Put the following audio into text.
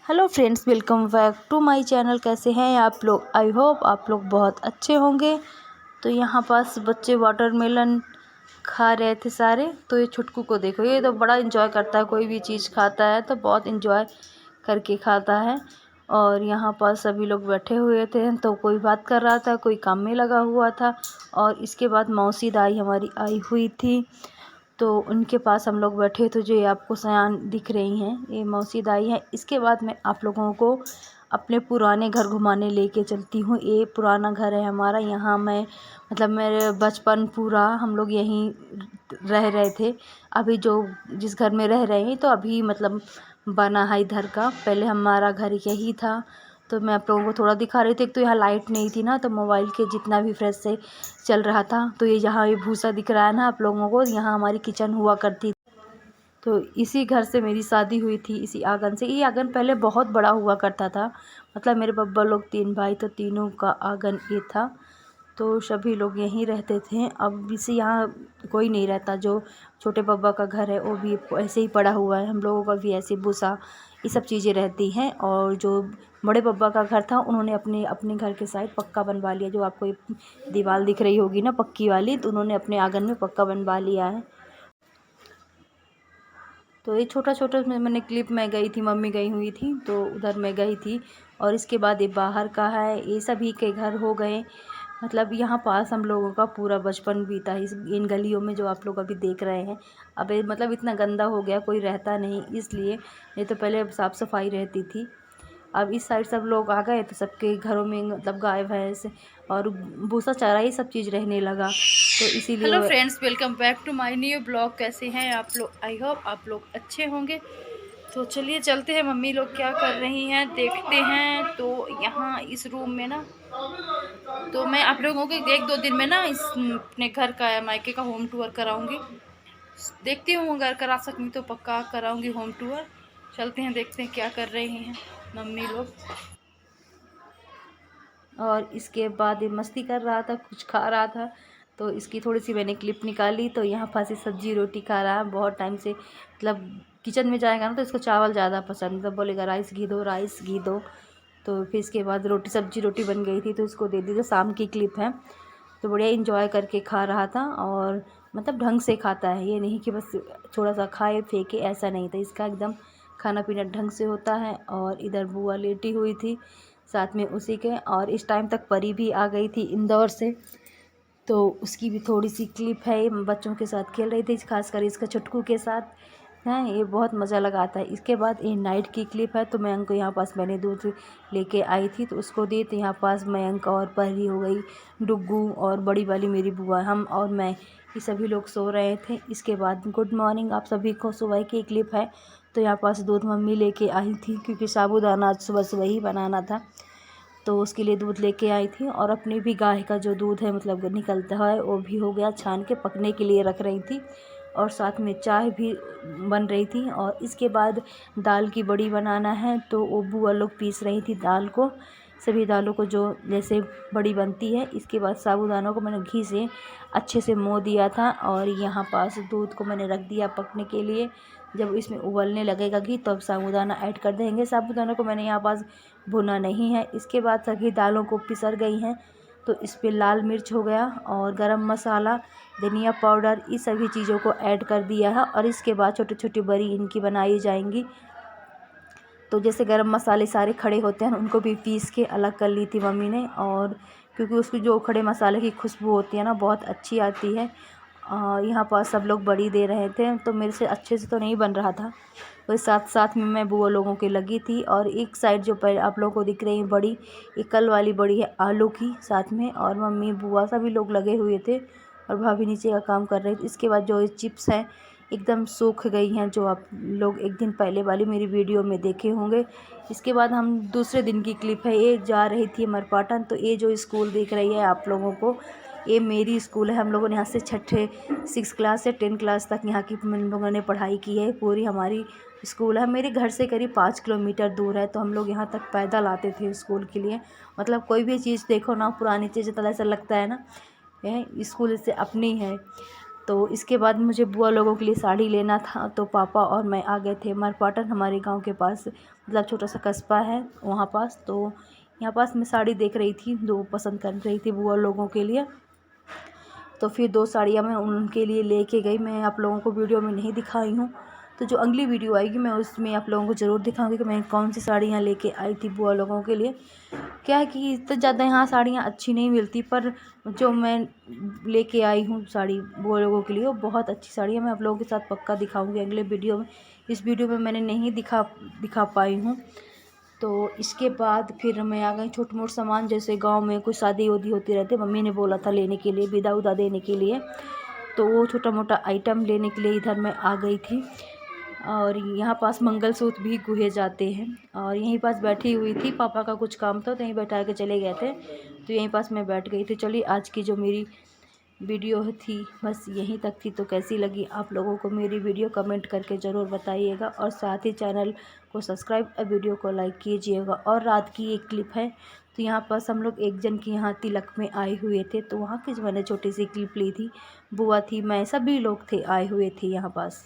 Hello friends, welcome back to my channel. कैसे हैं आप लोग? आई होप आप लोग बहुत अच्छे होंगे। तो यहाँ पास बच्चे वाटरमेलन खा रहे थे सारे। तो ये छुटकू को देखो, ये तो बड़ा इंजॉय करता है, कोई भी चीज़ खाता है तो बहुत इंजॉय करके खाता है। और यहाँ पर सभी लोग बैठे हुए थे, तो कोई बात कर रहा था, कोई काम में लगा हुआ था। और इसके बाद मौसी दाई हमारी आई हुई थी, तो उनके पास हम लोग बैठे थे। जो ये आपको सयान दिख रही हैं, ये मौसी दाई हैं। इसके बाद मैं आप लोगों को अपने पुराने घर घुमाने लेके चलती हूँ। ये पुराना घर है हमारा। यहाँ मैं मतलब मेरे बचपन पूरा हम लोग यहीं रह रहे थे। अभी जो जिस घर में रह रहे हैं तो अभी मतलब बना है इधर का, पहले हमारा घर यही था। तो मैं आप लोगों को थोड़ा दिखा रही थी। एक तो यहाँ लाइट नहीं थी ना, तो मोबाइल के जितना भी फ्रेश से चल रहा था। तो ये जहाँ ये भूसा दिख रहा है ना आप लोगों को, यहाँ हमारी किचन हुआ करती। तो इसी घर से मेरी शादी हुई थी, इसी आंगन से। ये आंगन पहले बहुत बड़ा हुआ करता था। मतलब मेरे बब्बा लोग 3 भाई, तो तीनों का आंगन ये था। तो सभी लोग यहीं रहते थे। अब इसे यहाँ कोई नहीं रहता। जो छोटे बब्बा का घर है वो भी ऐसे ही पड़ा हुआ है। हम लोगों का भी ऐसे भूसा ये सब चीज़ें रहती हैं। और जो बड़े बब्बा का घर था, उन्होंने अपने अपने घर के साइड पक्का बनवा लिया। जो आपको ये दीवार दिख रही होगी ना पक्की वाली, तो उन्होंने अपने आंगन में पक्का बनवा लिया है। तो ये छोटा छोटा मैंने क्लिप में गई थी, मम्मी गई हुई थी तो उधर मैं गई थी। और इसके बाद ये बाहर का है, ये सभी के घर हो गए। मतलब यहाँ पास हम लोगों का पूरा बचपन बीता इस इन गलियों में जो आप लोग अभी देख रहे हैं। अब ये मतलब इतना गंदा हो गया, कोई रहता नहीं इसलिए। नहीं तो पहले साफ़ सफाई रहती थी। अब इस साइड सब लोग आ गए तो सबके घरों में मतलब गाय भैंस और भूसा चारा ये सब चीज़ रहने लगा, तो इसीलिए। Hello friends, welcome back to my new blog. कैसे हैं आप लोग? आई होप आप लोग अच्छे होंगे। तो चलिए चलते हैं, मम्मी लोग क्या कर रही हैं देखते हैं। तो यहाँ इस रूम में ना, तो मैं आप लोगों को 1-2 दिन में ना इस अपने घर का या मायके का होम टूर कराऊंगी। देखती हूँ अगर करा सकूँ तो पक्का कराऊंगी होम टूर। चलते हैं, देखते हैं क्या कर रही हैं मम्मी लोग। और इसके बाद ये मस्ती कर रहा था, कुछ खा रहा था। तो इसकी थोड़ी सी मैंने क्लिप निकाली। तो यहाँ फंसी सब्जी रोटी खा रहा है बहुत टाइम से। मतलब किचन में जाएगा ना तो इसको चावल ज़्यादा पसंद, तो बोलेगा राइस घी दो, राइस घी दो। तो फिर इसके बाद रोटी सब्जी रोटी बन गई थी तो इसको दे दी। तो शाम की क्लिप है। तो बढ़िया इंजॉय करके खा रहा था। और मतलब ढंग से खाता है, ये नहीं कि बस थोड़ा सा खाए फेंके, ऐसा नहीं था इसका। एकदम खाना पीना ढंग से होता है। और इधर बुआ लेटी हुई थी साथ में उसी के। और इस टाइम तक परी भी आ गई थी इंदौर से, तो उसकी भी थोड़ी सी क्लिप है। ये बच्चों के साथ खेल रही थी, खासकर इसका छुटकू के साथ है। ये बहुत मज़ा लगाता है। इसके बाद ये नाइट की क्लिप है। तो मयंक को यहाँ पास मैंने दूध लेके आई थी तो उसको दी। तो यहाँ पास मयंक और परी हो गई, डुग्गू और बड़ी वाली मेरी बुआ, हम और मैं, ये सभी लोग सो रहे थे। इसके बाद गुड मॉर्निंग आप सभी को, सुबह की क्लिप है। तो यहाँ पास दूध मम्मी लेके आई थी क्योंकि साबूदाना आज सुबह सुबह ही बनाना था, तो उसके लिए दूध लेके आई थी। और अपनी भी गाय का जो दूध है मतलब निकलता है वो भी हो गया, छान के पकने के लिए रख रही थी। और साथ में चाय भी बन रही थी। और इसके बाद दाल की बड़ी बनाना है, तो वो बुआ लोग पीस रही थी दाल को, सभी दालों को जो जैसे बड़ी बनती है। इसके बाद साबूदानों को मैंने घी से अच्छे से मो दिया था। और यहाँ पास दूध को मैंने रख दिया पकने के लिए। जब इसमें उबलने लगेगा घी तो अब साबूदाना ऐड कर देंगे। साबूदाना को मैंने यहाँ पास भुना नहीं है। इसके बाद सभी दालों को पिसर गई हैं। तो इस पर लाल मिर्च हो गया और गरम मसाला, धनिया पाउडर, इस सभी चीज़ों को ऐड कर दिया है। और इसके बाद छोटी छोटी बड़ी इनकी बनाई जाएंगी। तो जैसे गरम मसाले सारे खड़े होते हैं उनको भी पीस के अलग कर ली थी मम्मी ने। और क्योंकि उसकी जो खड़े मसाले की खुशबू होती है ना बहुत अच्छी आती है। यहाँ पर सब लोग बड़ी दे रहे थे तो मेरे से अच्छे से तो नहीं बन रहा था, वही साथ साथ में मैं बुआ लोगों के लगी थी। और एक साइड जो पहले आप लोगों को दिख रही है बड़ी, एक कल वाली बड़ी है आलू की साथ में। और मम्मी बुआ सभी लोग लगे हुए थे और भाभी नीचे का काम कर रहे थे। इसके बाद जो चिप्स हैं एकदम सूख गई हैं, जो आप लोग एक दिन पहले वाली मेरी वीडियो में देखे होंगे। इसके बाद हम दूसरे दिन की क्लिप है। ये जा रही थी अमरपाटन। तो ये जो स्कूल दिख रही है आप लोगों को, ये मेरी स्कूल है। हम लोगों ने यहाँ से 6 क्लास से 10 क्लास तक यहाँ की हम लोगों ने पढ़ाई की है। पूरी हमारी स्कूल है। मेरे घर से करीब 5 किलोमीटर दूर है। तो हम लोग यहाँ तक पैदल आते थे स्कूल के लिए। मतलब कोई भी चीज़ देखो ना, पुरानी चीज़ें तो ऐसा लगता है ना स्कूल से अपनी है। तो इसके बाद मुझे बुआ लोगों के लिए साड़ी लेना था, तो पापा और मैं आ गए थे मरपाटन, हमारे गांव के पास, मतलब छोटा सा कस्बा है वहाँ पास। तो यहाँ पास मैं साड़ी देख रही थी, 2 पसंद कर रही थी बुआ लोगों के लिए। तो फिर 2 साड़ियाँ मैं उनके लिए लेके गई। मैं आप लोगों को वीडियो में नहीं दिखाई हूँ, तो जो अगली वीडियो आएगी मैं उसमें आप लोगों को ज़रूर दिखाऊंगी कि मैं कौन सी साड़ियाँ लेके आई थी बुआ लोगों के लिए। क्या है कि इतना ज़्यादा यहाँ साड़ियाँ अच्छी नहीं मिलती, पर जो मैं लेके आई हूँ साड़ी बुआ लोगों के लिए वो बहुत अच्छी साड़ी है। मैं आप लोगों के साथ पक्का दिखाऊंगी अगले वीडियो में। इस वीडियो में मैंने नहीं दिखा पाई हूँ। तो इसके बाद फिर मैं आ गई छोट मोट सामान, जैसे गांव में कुछ शादी वादी होती रहती, मम्मी ने बोला था लेने के लिए, विदा उदा देने के लिए, तो वो छोटा मोटा आइटम लेने के लिए इधर मैं आ गई थी। और यहाँ पास मंगलसूत्र भी गुहे जाते हैं, और यहीं पास बैठी हुई थी, पापा का कुछ काम था तो यहीं बैठा के चले गए थे, तो यहीं पास मैं बैठ गई थी। चलिए आज की जो मेरी वीडियो थी बस यहीं तक थी। तो कैसी लगी आप लोगों को मेरी वीडियो कमेंट करके ज़रूर बताइएगा, और साथ ही चैनल को सब्सक्राइब और वीडियो को लाइक कीजिएगा। और रात की एक क्लिप है, तो यहाँ पास हम लोग एक जन के यहाँ तिलक में आए हुए थे, तो वहाँ की जो मैंने छोटी सी क्लिप ली थी, बुआ थी, मैं, सभी लोग थे आए हुए थे यहाँ पास।